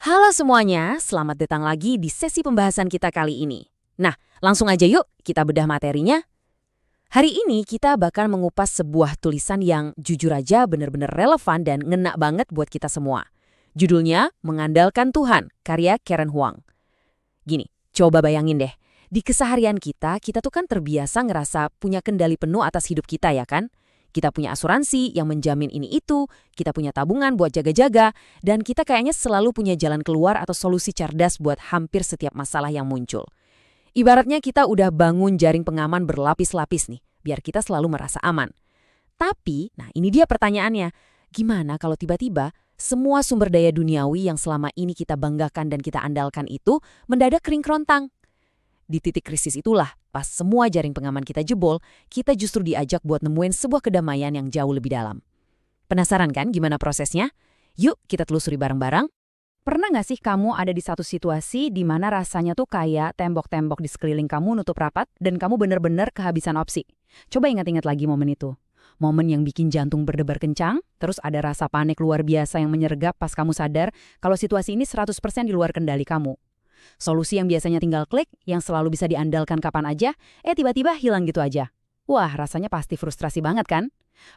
Halo semuanya, selamat datang lagi di sesi pembahasan kita kali ini. Nah, langsung aja yuk kita bedah materinya. Hari ini kita bakal mengupas sebuah tulisan yang jujur aja bener-bener relevan dan ngena banget buat kita semua. Judulnya Mengandalkan Tuhan, karya Karen Huang. Gini, coba bayangin deh, di keseharian kita tuh kan terbiasa ngerasa punya kendali penuh atas hidup kita ya kan? Kita punya asuransi yang menjamin ini itu, kita punya tabungan buat jaga-jaga, dan kita kayaknya selalu punya jalan keluar atau solusi cerdas buat hampir setiap masalah yang muncul. Ibaratnya kita udah bangun jaring pengaman berlapis-lapis nih, biar kita selalu merasa aman. Tapi, nah ini dia pertanyaannya, gimana kalau tiba-tiba semua sumber daya duniawi yang selama ini kita banggakan dan kita andalkan itu mendadak kering kerontang? Di titik krisis itulah, pas semua jaring pengaman kita jebol, kita justru diajak buat nemuin sebuah kedamaian yang jauh lebih dalam. Penasaran kan gimana prosesnya? Yuk kita telusuri bareng-bareng. Pernah nggak sih kamu ada di satu situasi di mana rasanya tuh kayak tembok-tembok di sekeliling kamu nutup rapat dan kamu bener-bener kehabisan opsi? Coba ingat-ingat lagi momen itu. Momen yang bikin jantung berdebar kencang, terus ada rasa panik luar biasa yang menyergap pas kamu sadar kalau situasi ini 100% di luar kendali kamu. Solusi yang biasanya tinggal klik, yang selalu bisa diandalkan kapan aja, tiba-tiba hilang gitu aja. Wah, rasanya pasti frustrasi banget kan?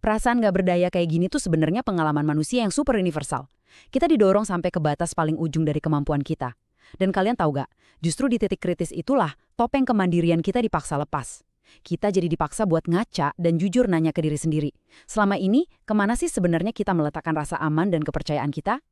Perasaan nggak berdaya kayak gini tuh sebenarnya pengalaman manusia yang super universal. Kita didorong sampai ke batas paling ujung dari kemampuan kita. Dan kalian tahu gak, justru di titik kritis itulah topeng kemandirian kita dipaksa lepas. Kita jadi dipaksa buat ngaca dan jujur nanya ke diri sendiri. Selama ini, kemana sih sebenarnya kita meletakkan rasa aman dan kepercayaan kita?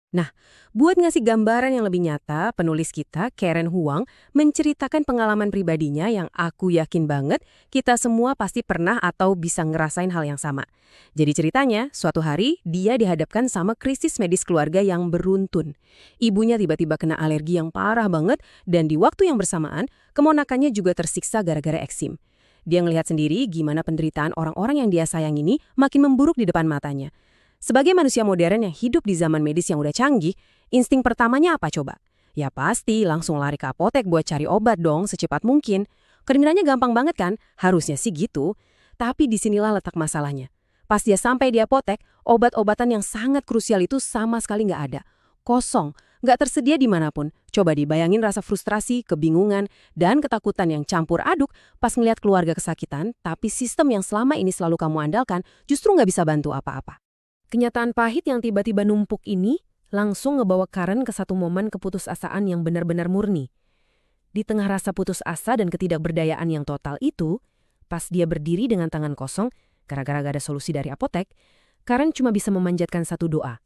Nah, buat ngasih gambaran yang lebih nyata, penulis kita, Karen Huang, menceritakan pengalaman pribadinya yang aku yakin banget kita semua pasti pernah atau bisa ngerasain hal yang sama. Jadi ceritanya, suatu hari dia dihadapkan sama krisis medis keluarga yang beruntun. Ibunya tiba-tiba kena alergi yang parah banget dan di waktu yang bersamaan, keponakannya juga tersiksa gara-gara eksim. Dia ngelihat sendiri gimana penderitaan orang-orang yang dia sayang ini makin memburuk di depan matanya. Sebagai manusia modern yang hidup di zaman medis yang udah canggih, insting pertamanya apa coba? Ya pasti langsung lari ke apotek buat cari obat dong secepat mungkin. Kedengarannya gampang banget kan? Harusnya sih gitu. Tapi disinilah letak masalahnya. Pas dia sampai di apotek, obat-obatan yang sangat krusial itu sama sekali nggak ada. Kosong, nggak tersedia dimanapun. Coba dibayangin rasa frustrasi, kebingungan, dan ketakutan yang campur aduk pas ngeliat keluarga kesakitan, tapi sistem yang selama ini selalu kamu andalkan justru nggak bisa bantu apa-apa. Kenyataan pahit yang tiba-tiba numpuk ini langsung ngebawa Karen ke satu momen keputusasaan yang benar-benar murni. Di tengah rasa putus asa dan ketidakberdayaan yang total itu, pas dia berdiri dengan tangan kosong, gara-gara gak ada solusi dari apotek, Karen cuma bisa memanjatkan satu doa.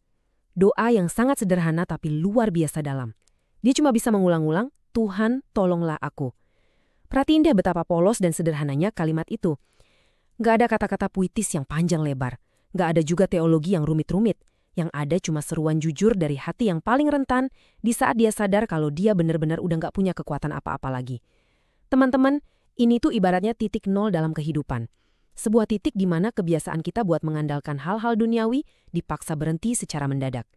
Doa yang sangat sederhana tapi luar biasa dalam. Dia cuma bisa mengulang-ulang, Tuhan tolonglah aku. Perhatiin deh betapa polos dan sederhananya kalimat itu. Gak ada kata-kata puitis yang panjang lebar. Gak ada juga teologi yang rumit-rumit. Yang ada cuma seruan jujur dari hati yang paling rentan di saat dia sadar kalau dia benar-benar udah gak punya kekuatan apa-apa lagi. Teman-teman, ini tuh ibaratnya titik nol dalam kehidupan. Sebuah titik di mana kebiasaan kita buat mengandalkan hal-hal duniawi dipaksa berhenti secara mendadak.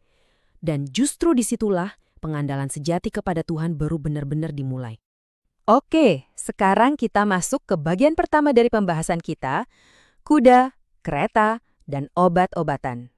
Dan justru disitulah pengandalan sejati kepada Tuhan baru benar-benar dimulai. Oke, sekarang kita masuk ke bagian pertama dari pembahasan kita, kuda, kereta, dan obat-obatan.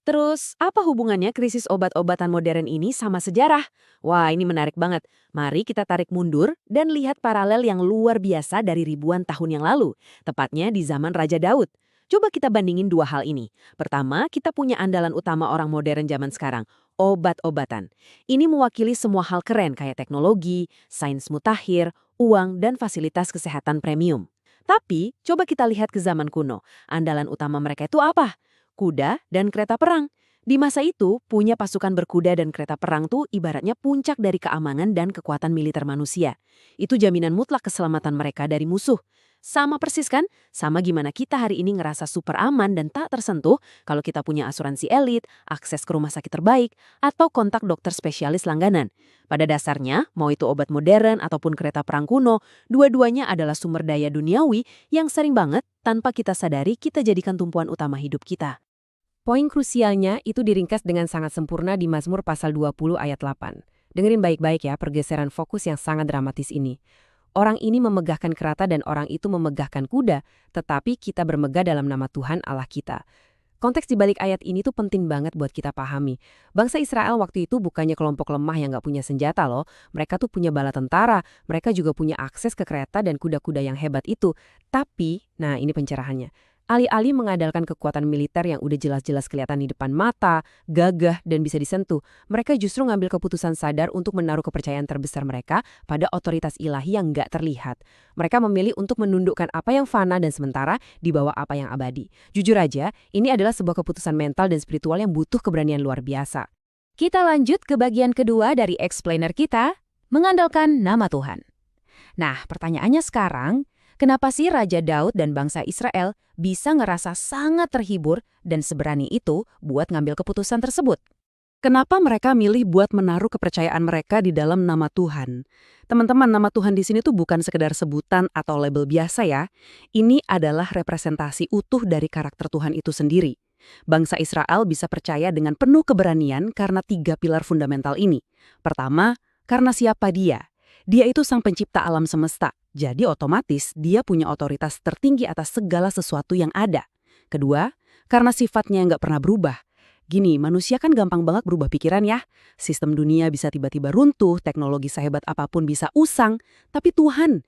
Terus, apa hubungannya krisis obat-obatan modern ini sama sejarah? Wah, ini menarik banget. Mari kita tarik mundur dan lihat paralel yang luar biasa dari ribuan tahun yang lalu, tepatnya di zaman Raja Daud. Coba kita bandingin dua hal ini. Pertama, kita punya andalan utama orang modern zaman sekarang, obat-obatan. Ini mewakili semua hal keren kayak teknologi, sains mutakhir, uang, dan fasilitas kesehatan premium. Tapi, coba kita lihat ke zaman kuno. Andalan utama mereka itu apa? Kuda dan kereta perang. Di masa itu, punya pasukan berkuda dan kereta perang tuh ibaratnya puncak dari keamanan dan kekuatan militer manusia. Itu jaminan mutlak keselamatan mereka dari musuh. Sama persis kan? Sama gimana kita hari ini ngerasa super aman dan tak tersentuh kalau kita punya asuransi elit, akses ke rumah sakit terbaik, atau kontak dokter spesialis langganan. Pada dasarnya, mau itu obat modern ataupun kereta perang kuno, dua-duanya adalah sumber daya duniawi yang sering banget tanpa kita sadari kita jadikan tumpuan utama hidup kita. Poin krusialnya itu diringkas dengan sangat sempurna di Mazmur pasal 20 ayat 8. Dengerin baik-baik ya pergeseran fokus yang sangat dramatis ini. Orang ini memegahkan kereta dan orang itu memegahkan kuda, tetapi kita bermegah dalam nama Tuhan Allah kita. Konteks di balik ayat ini tuh penting banget buat kita pahami. Bangsa Israel waktu itu bukannya kelompok lemah yang nggak punya senjata loh. Mereka tuh punya bala tentara, mereka juga punya akses ke kereta dan kuda-kuda yang hebat itu. Tapi, nah ini pencerahannya. Alih-alih mengandalkan kekuatan militer yang udah jelas-jelas kelihatan di depan mata, gagah, dan bisa disentuh, mereka justru ngambil keputusan sadar untuk menaruh kepercayaan terbesar mereka pada otoritas ilahi yang nggak terlihat. Mereka memilih untuk menundukkan apa yang fana dan sementara di bawah apa yang abadi. Jujur aja, ini adalah sebuah keputusan mental dan spiritual yang butuh keberanian luar biasa. Kita lanjut ke bagian kedua dari explainer kita, mengandalkan nama Tuhan. Nah, pertanyaannya sekarang, kenapa sih Raja Daud dan bangsa Israel bisa ngerasa sangat terhibur dan seberani itu buat ngambil keputusan tersebut? Kenapa mereka milih buat menaruh kepercayaan mereka di dalam nama Tuhan? Teman-teman, nama Tuhan di sini tuh bukan sekedar sebutan atau label biasa ya. Ini adalah representasi utuh dari karakter Tuhan itu sendiri. Bangsa Israel bisa percaya dengan penuh keberanian karena 3 pilar fundamental ini. Pertama, karena siapa Dia? Dia itu sang pencipta alam semesta. Jadi otomatis dia punya otoritas tertinggi atas segala sesuatu yang ada. Kedua, karena sifatnya yang nggak pernah berubah. Gini, manusia kan gampang banget berubah pikiran ya. Sistem dunia bisa tiba-tiba runtuh, teknologi sehebat apapun bisa usang. Tapi Tuhan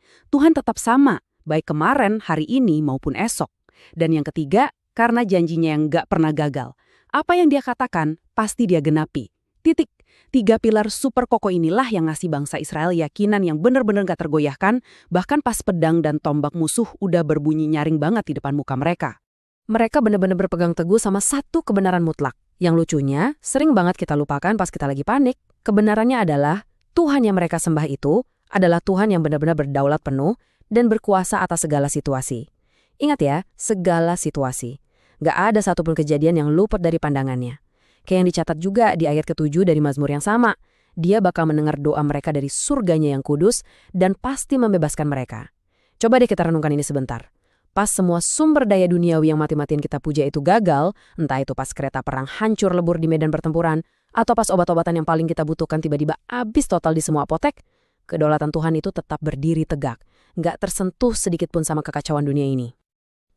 tetap sama, baik kemarin, hari ini, maupun esok. Dan yang ketiga, karena janjinya yang nggak pernah gagal. Apa yang dia katakan, pasti dia genapi. Titik. 3 pilar super kokoh inilah yang ngasih bangsa Israel yakinan yang benar-benar gak tergoyahkan, bahkan pas pedang dan tombak musuh udah berbunyi nyaring banget di depan muka mereka. Mereka benar-benar berpegang teguh sama satu kebenaran mutlak. Yang lucunya, sering banget kita lupakan pas kita lagi panik. Kebenarannya adalah, Tuhan yang mereka sembah itu adalah Tuhan yang benar-benar berdaulat penuh dan berkuasa atas segala situasi. Ingat ya, segala situasi. Gak ada satupun kejadian yang luput dari pandangannya. Kayak yang dicatat juga di ayat ke-7 dari Mazmur yang sama. Dia bakal mendengar doa mereka dari surganya yang kudus dan pasti membebaskan mereka. Coba deh kita renungkan ini sebentar. Pas semua sumber daya duniawi yang mati-matian kita puja itu gagal, entah itu pas kereta perang hancur lebur di medan pertempuran, atau pas obat-obatan yang paling kita butuhkan tiba-tiba habis total di semua apotek, kedaulatan Tuhan itu tetap berdiri tegak, nggak tersentuh sedikit pun sama kekacauan dunia ini.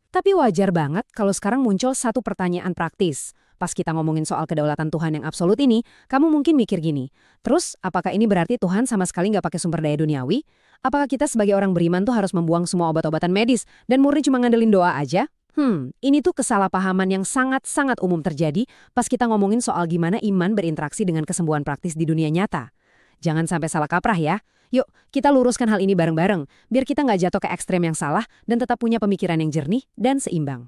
Tapi wajar banget kalau sekarang muncul satu pertanyaan praktis. Pas kita ngomongin soal kedaulatan Tuhan yang absolut ini, kamu mungkin mikir gini, terus apakah ini berarti Tuhan sama sekali nggak pakai sumber daya duniawi? Apakah kita sebagai orang beriman tuh harus membuang semua obat-obatan medis dan murni cuma ngandelin doa aja? Ini tuh kesalahpahaman yang sangat-sangat umum terjadi pas kita ngomongin soal gimana iman berinteraksi dengan kesembuhan praktis di dunia nyata. Jangan sampai salah kaprah ya. Yuk, kita luruskan hal ini bareng-bareng, biar kita nggak jatuh ke ekstrem yang salah dan tetap punya pemikiran yang jernih dan seimbang.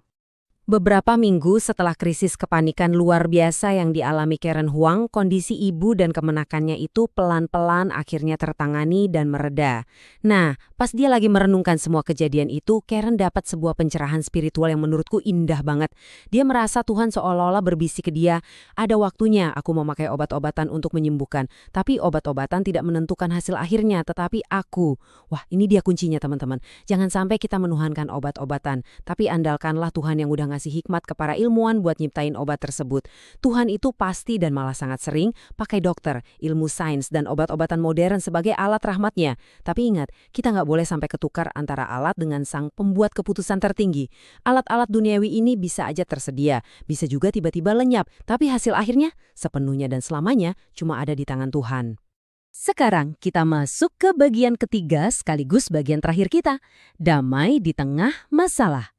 Beberapa minggu setelah krisis kepanikan luar biasa yang dialami Karen Huang, kondisi ibu dan kemenakannya itu pelan-pelan akhirnya tertangani dan mereda. Nah, pas dia lagi merenungkan semua kejadian itu, Karen dapat sebuah pencerahan spiritual yang menurutku indah banget. Dia merasa Tuhan seolah-olah berbisik ke dia, ada waktunya aku memakai obat-obatan untuk menyembuhkan, tapi obat-obatan tidak menentukan hasil akhirnya, tetapi aku. Wah, ini dia kuncinya teman-teman. Jangan sampai kita menuhankan obat-obatan, tapi andalkanlah Tuhan yang udah ngasih hikmat ke para ilmuwan buat nyiptain obat tersebut. Tuhan itu pasti dan malah sangat sering pakai dokter, ilmu sains, dan obat-obatan modern sebagai alat rahmatnya. Tapi ingat, kita nggak boleh sampai ketukar antara alat dengan sang pembuat keputusan tertinggi. Alat-alat duniawi ini bisa aja tersedia, bisa juga tiba-tiba lenyap, tapi hasil akhirnya sepenuhnya dan selamanya cuma ada di tangan Tuhan. Sekarang kita masuk ke bagian ketiga sekaligus bagian terakhir kita, damai di tengah masalah.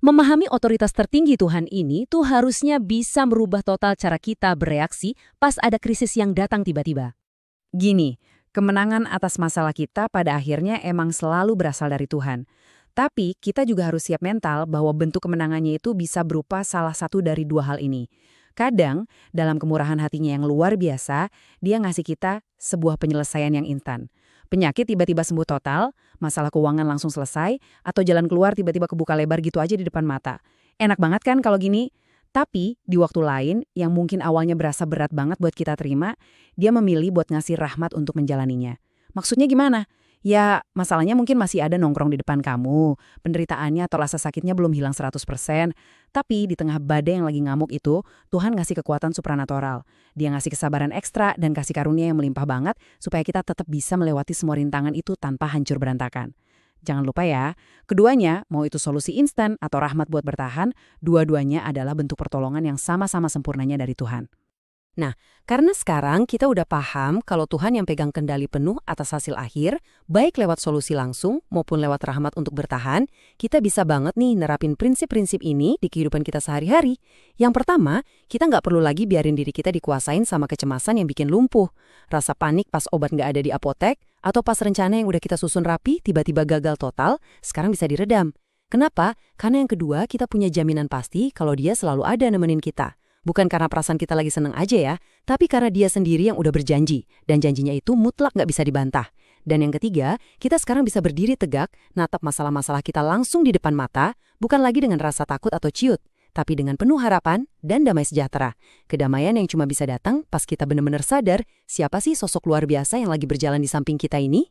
Memahami otoritas tertinggi Tuhan ini tuh harusnya bisa merubah total cara kita bereaksi pas ada krisis yang datang tiba-tiba. Gini, kemenangan atas masalah kita pada akhirnya emang selalu berasal dari Tuhan. Tapi kita juga harus siap mental bahwa bentuk kemenangannya itu bisa berupa salah satu dari 2 hal ini. Kadang, dalam kemurahan hatinya yang luar biasa, dia ngasih kita sebuah penyelesaian yang instan. Penyakit tiba-tiba sembuh total, masalah keuangan langsung selesai, atau jalan keluar tiba-tiba kebuka lebar gitu aja di depan mata. Enak banget kan kalau gini? Tapi di waktu lain, yang mungkin awalnya berasa berat banget buat kita terima, dia memilih buat ngasih rahmat untuk menjalaninya. Maksudnya gimana? Ya, masalahnya mungkin masih ada nongkrong di depan kamu, penderitaannya atau rasa sakitnya belum hilang 100%, tapi di tengah badai yang lagi ngamuk itu, Tuhan ngasih kekuatan supranatural. Dia ngasih kesabaran ekstra dan kasih karunia yang melimpah banget supaya kita tetap bisa melewati semua rintangan itu tanpa hancur berantakan. Jangan lupa ya, keduanya, mau itu solusi instan atau rahmat buat bertahan, dua-duanya adalah bentuk pertolongan yang sama-sama sempurnanya dari Tuhan. Karena sekarang kita udah paham kalau Tuhan yang pegang kendali penuh atas hasil akhir, baik lewat solusi langsung maupun lewat rahmat untuk bertahan, kita bisa banget nih nerapin prinsip-prinsip ini di kehidupan kita sehari-hari. Yang pertama, kita nggak perlu lagi biarin diri kita dikuasain sama kecemasan yang bikin lumpuh. Rasa panik pas obat nggak ada di apotek, atau pas rencana yang udah kita susun rapi tiba-tiba gagal total, sekarang bisa diredam. Kenapa? Karena yang kedua, kita punya jaminan pasti kalau dia selalu ada nemenin kita. Bukan karena perasaan kita lagi seneng aja ya, tapi karena dia sendiri yang udah berjanji, dan janjinya itu mutlak nggak bisa dibantah. Dan yang ketiga, kita sekarang bisa berdiri tegak, natap masalah-masalah kita langsung di depan mata, bukan lagi dengan rasa takut atau ciut, tapi dengan penuh harapan dan damai sejahtera. Kedamaian yang cuma bisa datang pas kita benar-benar sadar siapa sih sosok luar biasa yang lagi berjalan di samping kita ini.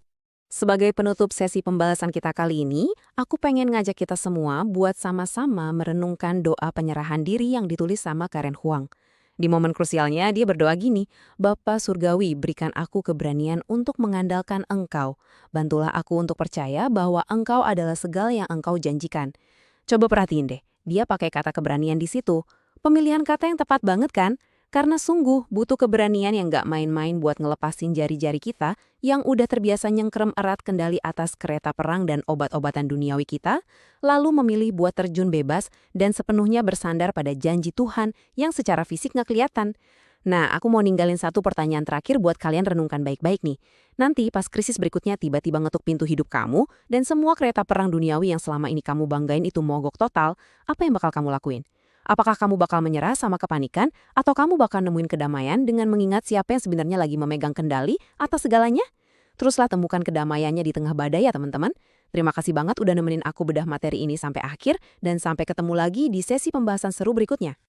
Sebagai penutup sesi pembahasan kita kali ini, aku pengen ngajak kita semua buat sama-sama merenungkan doa penyerahan diri yang ditulis sama Karen Huang. Di momen krusialnya, dia berdoa gini, "Bapa Surgawi, berikan aku keberanian untuk mengandalkan Engkau. Bantulah aku untuk percaya bahwa Engkau adalah segala yang Engkau janjikan." Coba perhatiin deh, dia pakai kata keberanian di situ. Pemilihan kata yang tepat banget kan? Karena sungguh butuh keberanian yang gak main-main buat ngelepasin jari-jari kita yang udah terbiasa nyengkrem erat kendali atas kereta perang dan obat-obatan duniawi kita, lalu memilih buat terjun bebas dan sepenuhnya bersandar pada janji Tuhan yang secara fisik gak kelihatan. Nah, aku mau ninggalin satu pertanyaan terakhir buat kalian renungkan baik-baik nih. Nanti pas krisis berikutnya tiba-tiba ngetuk pintu hidup kamu dan semua kereta perang duniawi yang selama ini kamu banggain itu mogok total, apa yang bakal kamu lakuin? Apakah kamu bakal menyerah sama kepanikan, atau kamu bakal nemuin kedamaian dengan mengingat siapa yang sebenarnya lagi memegang kendali atas segalanya? Teruslah temukan kedamaiannya di tengah badai ya teman-teman. Terima kasih banget udah nemenin aku bedah materi ini sampai akhir, dan sampai ketemu lagi di sesi pembahasan seru berikutnya.